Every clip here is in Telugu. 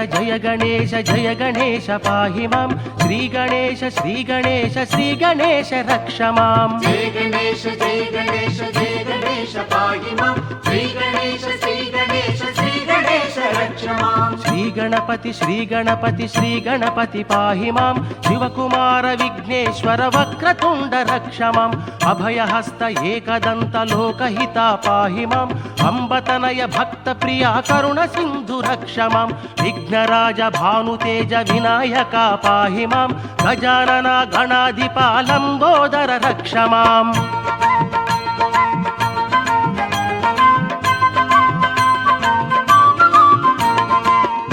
जय गणेश पाहि मां श्री गणेश श्री गणेश रक्ष मां जय गणेश पाहि मां श्री गणेश रक्ष मां श्री गणपति पाहि मां शिवकुमार विघ्नेश्वर वक्रतुंड रक्ष मां अभयहस्त एकदंत लोकहिता पाहि मां अंबतनय भक्त प्रिया करुण सिंधु रक्ष मां विघ्नराज भानुतेज विनायक पाहि मां गजानन गणाधिप लंबोदर रक्ष मां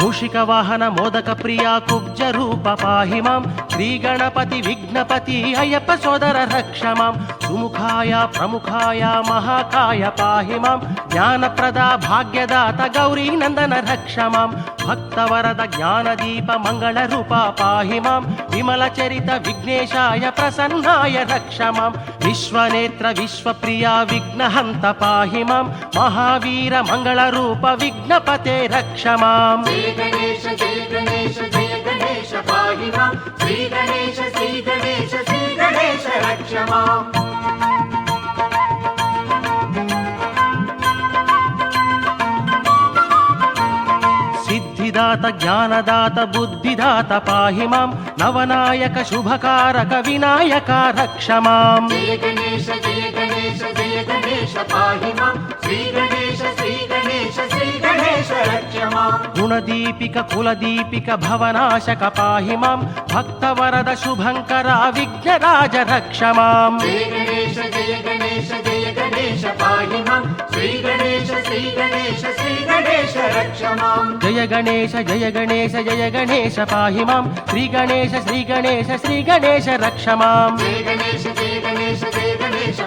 मूषिक वाहन मोदक प्रिया कुब्ज रूप पाहि मां श्री गणपति विघ्नपति अय्यप्प सोदर रक्ष मां सुमुखाय प्रमुखाय महाकाय पाहि मां ज्ञानप्रदा भाग्यदात गौरी नंदन रक्ष मां भक्तवरद ज्ञानदीप मंगल रूप पाहि मां विमल चरित विघ्नेशाय प्रसन्नाय रक्ष मां विश्वनेत्र विश्वप्रिया विघ्नहंत पाहि मां महावीर मंगल रूप विघ्नपते रक्ष मां जय गणेश पाहि मां श्री गणेश रक्ष मां सिद्धिदात ज्ञानदात बुद्धिदात पाहि मां नवनायक शुभकारक विनायक रक्ष मां जय गणेश पाहि मां श्री गणेश रक्ष मां गुणदीपिक कुलदीपिक भवनाशक पाहि मां भक्तवरद शुभंकर विघ्नराज रक्ष मां जय गणेश पाहि मां श्री गणेश रक्ष मां जय गणेश पाहि मां श्री गणेश रक्ष मां जय गणेश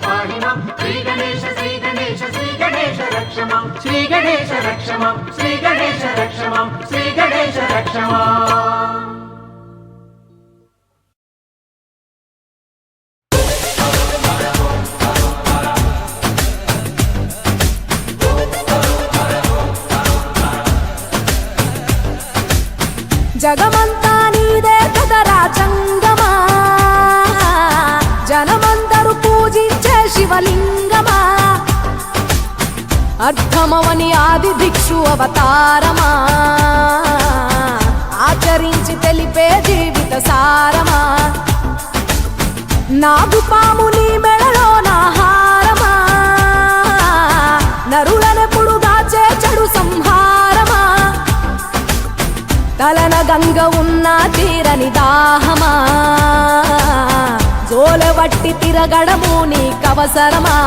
पाहि मां श्री गणेश रक्ष मां श्री गणेश रक्ष मां श्री गणेश रक्ष मां జగమంతా నీదే కదరా జంగమా జనమందరూ పూజించే శివలింగమా అర్థమవని ఆది భిక్షు అవతారమా ఆచరించి తెలిపే జీవిత సారమా నాగుపాము నీ మెడలో నా హారమా నరులనెప్పుడు దాచే చెడు సంహారమా తలన గంగ ఉన్న తీరని దాహమా జోలవట్టి తిరగడము నీకవసరమా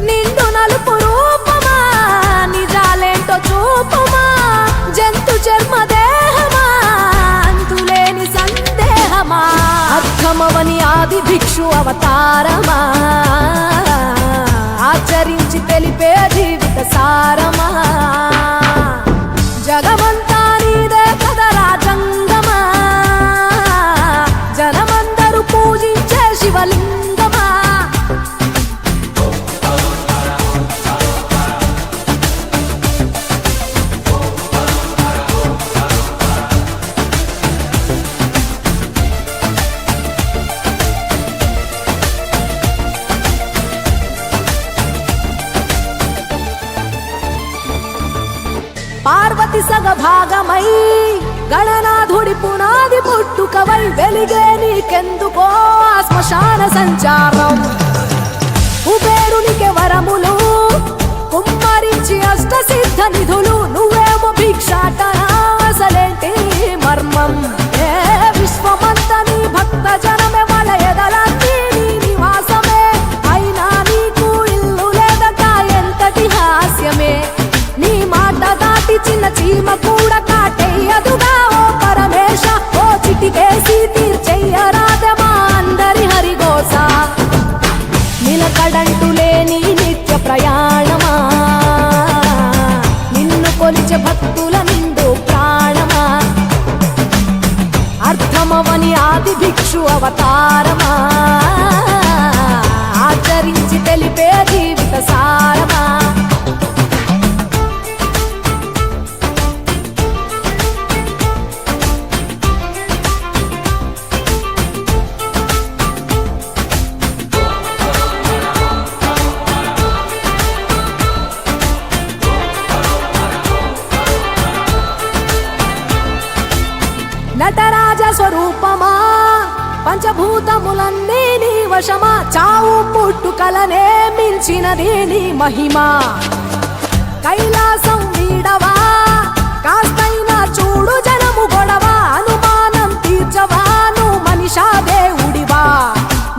నిండు నలుపు రూపమా నిజాలేంటో చూపమా జంతు చర్మ దేహమా అంతులేని సందేహమా అర్థమవని ఆది భిక్షు అవతారమా ఆచరించి తెలిపే జీవిత సారమా జగమంతా నీదే కదరా జంగమా జనమందరూ పూజించే శివలింగమా పార్వతి సగభాగమై గణనాథుడి పునాది పుట్టుకవై వెలిగే నీకెందుకో శ్మశాన సంచారం కుబేరునికి వరములు కుమ్మరించి అష్ట సిద్ధ నిధులు నువ్వేమో భిక్షాటన అసలేంటి మర్మం ఏ విశ్వమంత నీ భక్త జనమే వాళ్ళ ఎదలన్నీ నీ నివాసమే అయినా నీకు ఇల్లు లేదట ఎంతటి హాస్యమే నీ మాట దాటి చిన్న చీమ కూడా కాటేయదుగా ఓ పరమేశ ఓ చిటికేసి తీర్చెయ్యరాదమా అందరి హరిగోస నిలకడంటు లేని నిత్య ప్రయాణమా నిన్ను కొలిచే భక్తుల నిండు వశమా చావు పుట్టుకలనే మించినది నీ మహిమా కైలాసం వీడవా కాస్తైనా చూడు జనము గొడవ అనుమానం తీర్చవా నువ్వు మనిషా దేవుడివా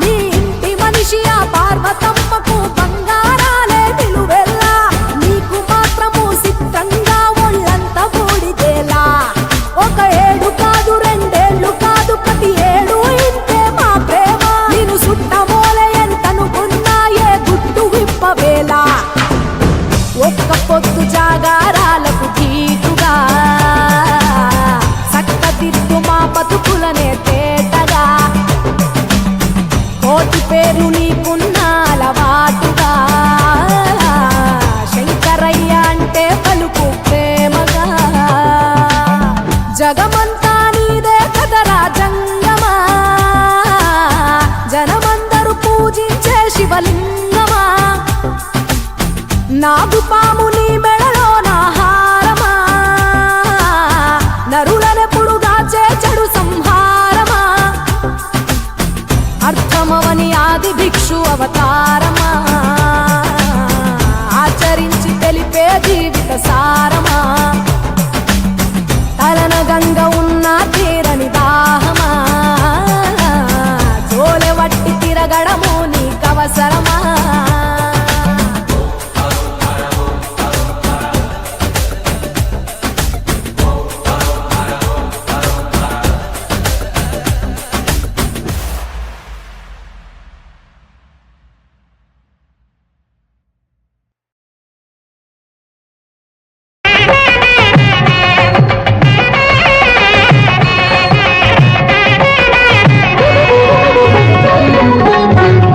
నీ ఇంటి మనిషి ఆ పార్వతమ్మకు బంగారాలే నిలువెల్లా నీకు మాత్రము సిద్ధంగా ఒళ్ళంత బూడిదేలా ఒక ఏడు కాదు రెండేళ్లు కాదు ప్రతి ఏడు ఇంతే మా ప్రేమ నేను సుట్టమోలే ఎంతనుకున్నా ఏ గుట్టు విప్పవేలా ఒక్క పొద్దు జాగారాలకు ధీటుగా సక్కదిద్దు మా బతుకులనే తేటగా కోటి పేరు నీకున్న అలవాటుగా శంకరయ్య అంటే పలుకు ప్రేమగా జగమంతా నీదే కదరా జంగమా జనమందరూ పూజించే శివలింగమా నాగుపాము నీ మెడలో నా హారమా నరులనెప్పుడు గాచే చెడు సంహారమా అర్థమవని ఆది భిక్షు అవతారమా ఆచరించి తెలిపే జీవిత సారమా తలన గంగ ఉన్న తీరని దాహమా జోలె వట్టి తిరగడము నీకవసరమా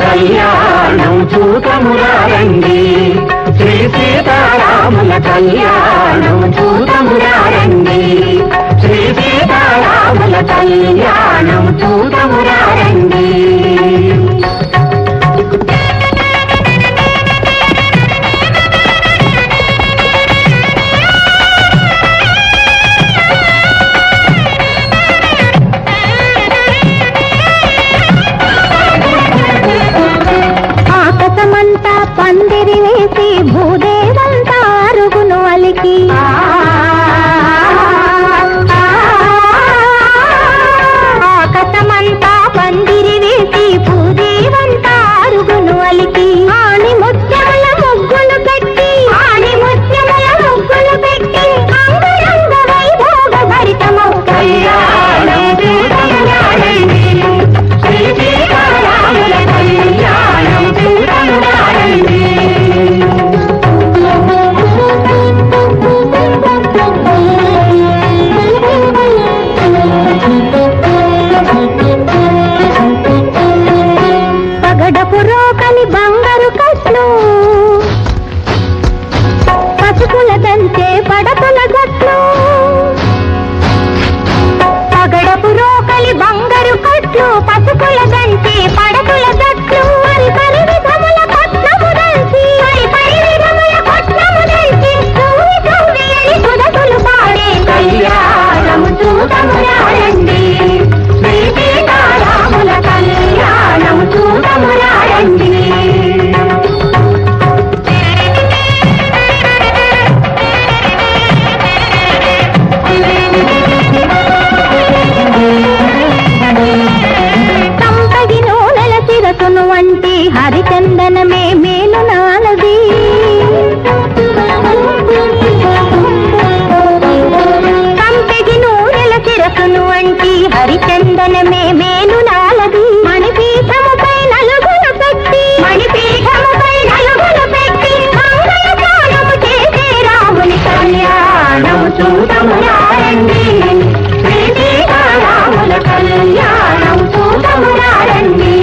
కళ్యాణం చూతమురారండి శ్రీ సీతారాముల కళ్యాణం చూతమురారండి శ్రీ సీతారాముల కళ్యాణం చూతమురారండి ఆకాశమంతా పందిరి వేసి భూదేవంతా అరుగును అలికి ఆకాశమంతా పందిరి వేసి భూదేవంతా అరుగును అలికి ఆని ముత్యముల ముగ్గులు పెట్టి ఆని ముత్యముల ముగ్గులు పెట్టి అంగరంగ వైభోగ భరితము కళ్యాణం చూడమురారండి శ్రీ సీతారాముల కళ్యాణం చూడమురారండి పగడపు రోకలి బంగారు కట్లు పసుపుల దంచే పడతుల గట్లు పగడపు రోకలి బంగారు కట్లు పసుపుల దంచే పడతుల గట్లు మరి పరి విధముల పట్నము దంచి మరి పరి విధముల పట్నము దంచి సూరి సూరి అని సుధతులు పాడే కళ్యాణము చూడమురారండి శ్రీ సీతారాముల కళ్యాణము చూడమురారండి సంపగి నూనెల శిరసును వంటి హరిచందనమే మేలు నాలది సంపగి నూనెల శిరసును వంటి హరిచందనమే మేలు నాలది మణిపీఠముపై నలుగులు పెట్టి మణిపీఠముపై నలుగులు పెట్టి మంగళ గానము చేసే రాముని కళ్యాణము చూడమురారండి శ్రీ సీతారాముల కళ్యాణం చూడమురారండి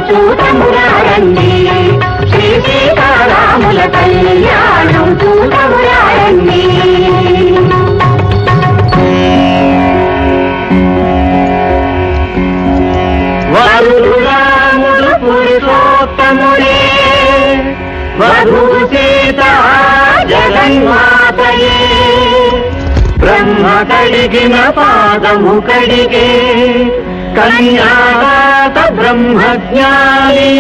చూతమురారండి శ్రీ సీతారాముల కళ్యాణం చూతమురారండి వరుడు రాముడు పురుషోత్తముడే వధువు సీత జగన్మాతయే బ్రహ్మ కడిగిన పాదము కడిగే కన్యాదాత బ్రహ్మజ్ఞాని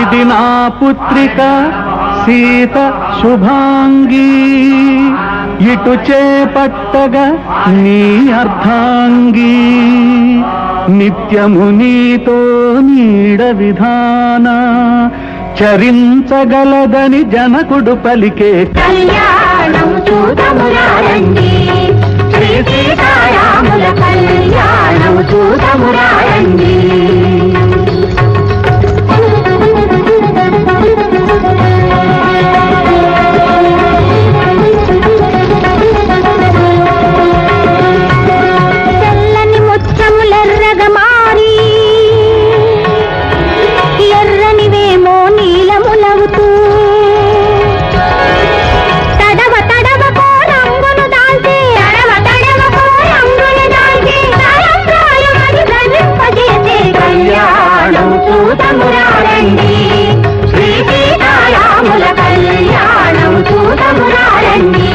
ఇది నా పుత్రిక సీత శుభాంగి ఇటు చేపట్టగా నీ అర్ధాంగి నిత్యము నీతో నీడ విధాన చరించగలదని జనకుడు పలికే కళ్యాణం చూతమురారండి శ్రీ సీతారాముల కళ్యాణం చూతమురారండి తెల్లని ముచ్చములెర్రగా మారి ఎర్రనివేమో నీలములవుతూ తడవ తడవ కోరంగును దాల్చే ధరింపజేసే కళ్యాణం చూతమురారండి శ్రీ సీతారాముల కళ్యాణం చూతమురారండి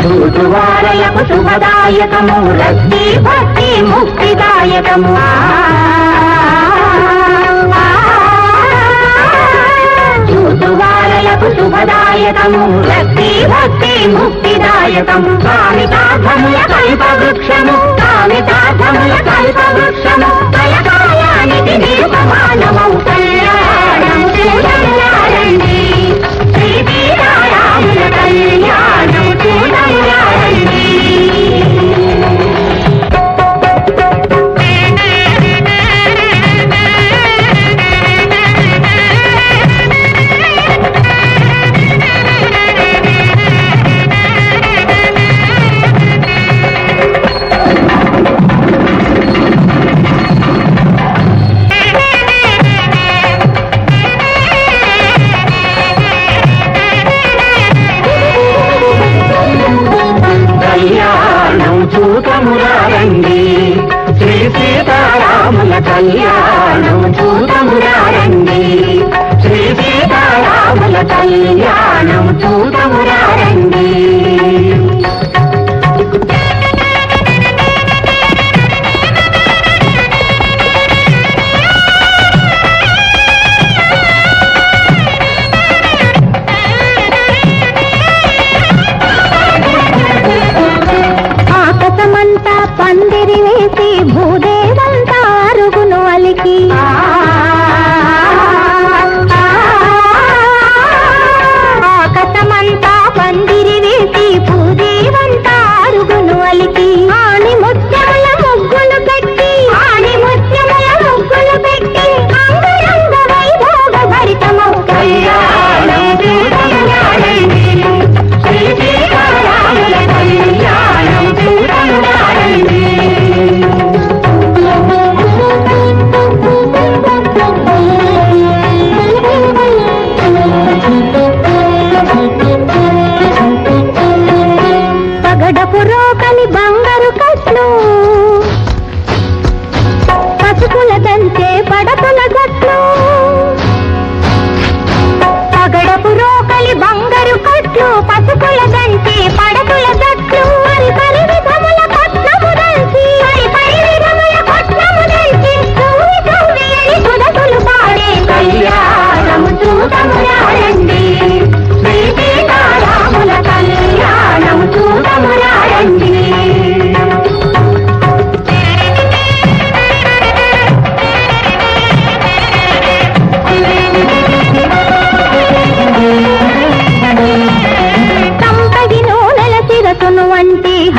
చూచువారలకు శుభదాయకము రక్తి భక్తి ముక్తిదాయకము చూచువారలకు శుభదాయకము రక్తి భక్తి ముక్తిదాయకము కామితార్థముల కల్పవృక్షము కామితార్థముల కల్పవృక్షము కలకాలానికి నిరుపమానమౌ కళ్యాణం చూడండి శ్రీ సీతారాముల కళ్యాణం చూడండి కళ్యాణం చూతమురారండి శ్రీ సీతారాముల కళ్యాణం చూతమురారండి శ్రీ సీతారాముల కళ్యాణం చూతమురారండి ఆకాశమంతా పందిరి వేసి భూదేవంతా అరుగును అలికి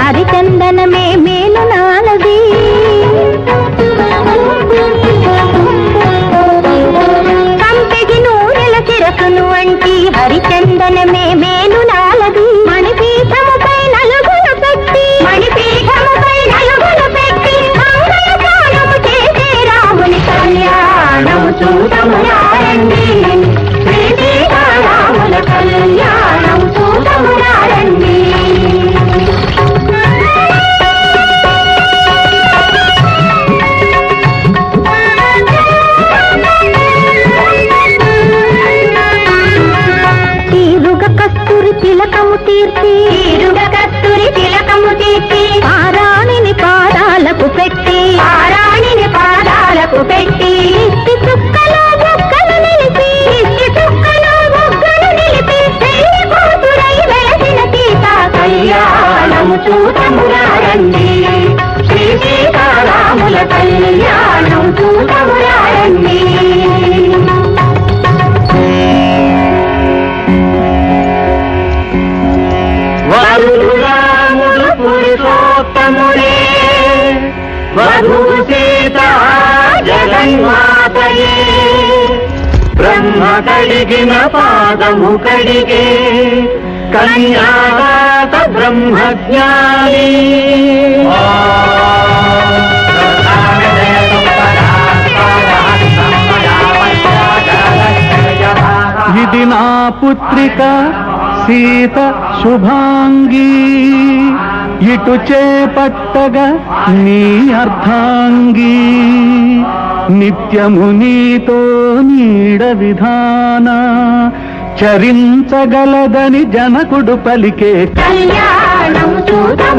హరిచందనమే మేలు నాలది కంపెగి నూరెల శిరసును వంటి హరిచందనమే మేలు నాలది మణిపీఠముపై నలుగులు పెట్టి మంగళగానము చేసే రాముని కళ్యాణము చూడము రండి శ్రీ సీతారాముల కళ్యాణం చూడము రండి కస్తూరి తిలకము తీర్చి పారాణిని పాదాలకు పెట్టి ఇష్టి చుక్కలో బొగ్గలు నిలిపి పెళ్లి కూతురై వెలసిన సీతా కళ్యాణము చూడము రండి శ్రీ సీతారాముల కళ్యాణం చూడము రండి వరుడు రాముడు పురుషోత్తముడే వధువు సీత జగన్మాతయే బ్రహ్మ కడిగిన పాదము కడిగే కన్యాదాత బ్రహ్మజ్ఞాని ఇది నా పుత్రిక సీత శుభాంగి ఇటు చేపట్టగా నీ అర్ధాంగి నిత్యము నీతో నీడ విధాన చరించగలదని జనకుడు పలికే కళ్యాణం చూడ